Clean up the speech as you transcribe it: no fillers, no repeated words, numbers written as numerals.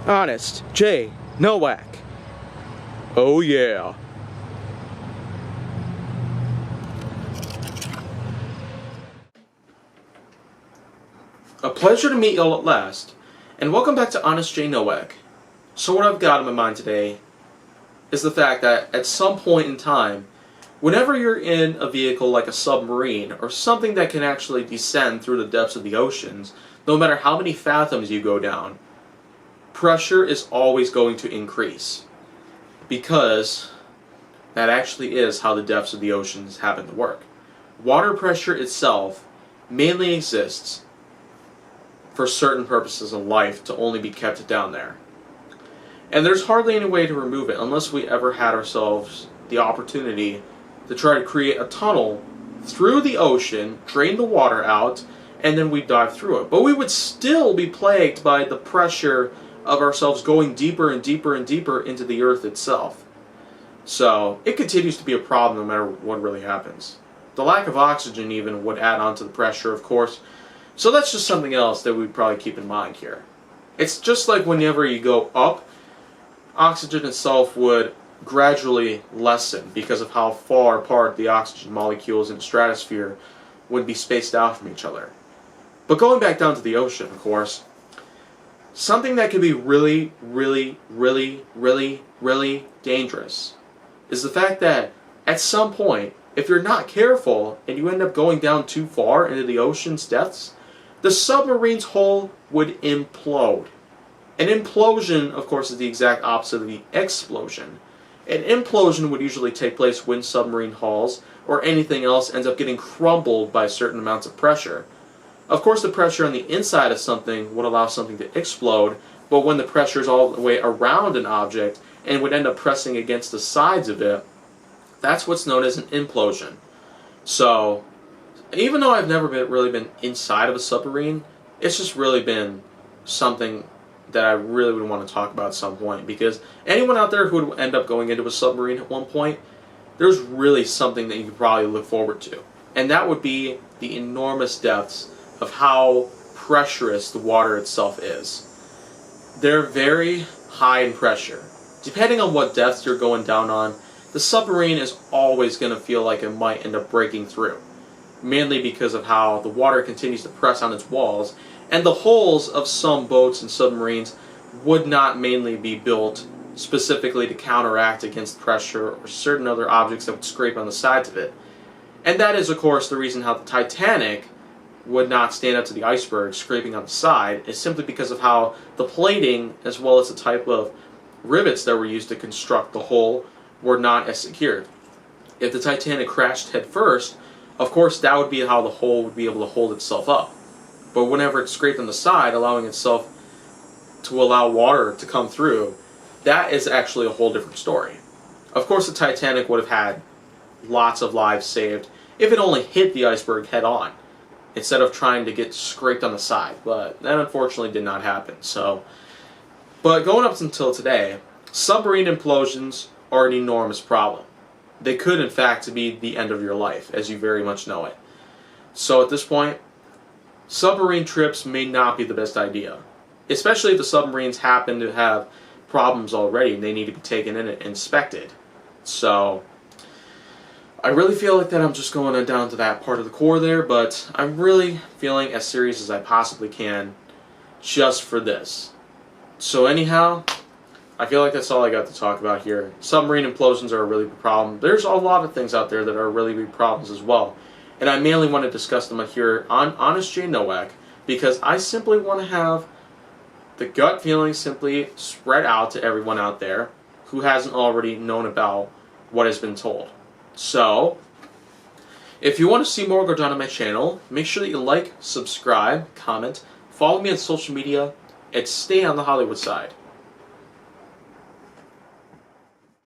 Honest J. Nowak. Oh yeah. A pleasure to meet y'all at last, and welcome back to Honest J. Nowak. So what I've got in my mind today is the fact that at some point in time, whenever you're in a vehicle like a submarine, or something that can actually descend through the depths of the oceans, no matter how many fathoms you go down, pressure is always going to increase. Because that actually is how the depths of the oceans happen to work. Water pressure itself mainly exists for certain purposes in life to only be kept down there. And there's hardly any way to remove it unless we ever had ourselves the opportunity to try to create a tunnel through the ocean, drain the water out, and then we'd dive through it. But we would still be plagued by the pressure of ourselves going deeper and deeper and deeper into the earth itself. So it continues to be a problem no matter what really happens. The lack of oxygen even would add on to the pressure, of course. So that's just something else that we'd probably keep in mind here. It's just like whenever you go up, oxygen itself would gradually lessen because of how far apart the oxygen molecules in the stratosphere would be spaced out from each other. But going back down to the ocean, of course, something that could be really, really, really, really, really dangerous is the fact that at some point, if you're not careful and you end up going down too far into the ocean's depths, the submarine's hull would implode. An implosion, of course, is the exact opposite of the explosion. An implosion would usually take place when submarine hulls or anything else ends up getting crumbled by certain amounts of pressure. Of course, the pressure on the inside of something would allow something to explode, but when the pressure is all the way around an object and would end up pressing against the sides of it, that's what's known as an implosion. So, even though I've never really been inside of a submarine, it's just really been something that I really would want to talk about at some point, because anyone out there who would end up going into a submarine at one point, there's really something that you could probably look forward to. And that would be the enormous depths of how pressurous the water itself is. They're very high in pressure. Depending on what depths you're going down on, the submarine is always going to feel like it might end up breaking through. Mainly because of how the water continues to press on its walls, and the hulls of some boats and submarines would not mainly be built specifically to counteract against pressure or certain other objects that would scrape on the sides of it. And that is, of course, the reason how the Titanic would not stand up to the iceberg scraping on the side, is simply because of how the plating, as well as the type of rivets that were used to construct the hull, were not as secured. If the Titanic crashed head first, of course, that would be how the hull would be able to hold itself up. But whenever it's scraped on the side, allowing itself to allow water to come through, that is actually a whole different story. Of course, the Titanic would have had lots of lives saved if it only hit the iceberg head on, instead of trying to get scraped on the side. But that unfortunately did not happen. But going up until today, submarine implosions are an enormous problem. They could, in fact, be the end of your life, as you very much know it. So at this point, submarine trips may not be the best idea, especially if the submarines happen to have problems already and they need to be taken in and inspected. So I really feel like that I'm just going down to that part of the core there, but I'm really feeling as serious as I possibly can just for this. So anyhow, I feel like that's all I got to talk about here. Submarine implosions are a really big problem. There's a lot of things out there that are really big problems as well. And I mainly want to discuss them here on Honest J. Nowak, because I simply want to have the gut feeling simply spread out to everyone out there who hasn't already known about what has been told. So, if you want to see more go down on my channel, make sure that you like, subscribe, comment, follow me on social media, and stay on the Hollywood side.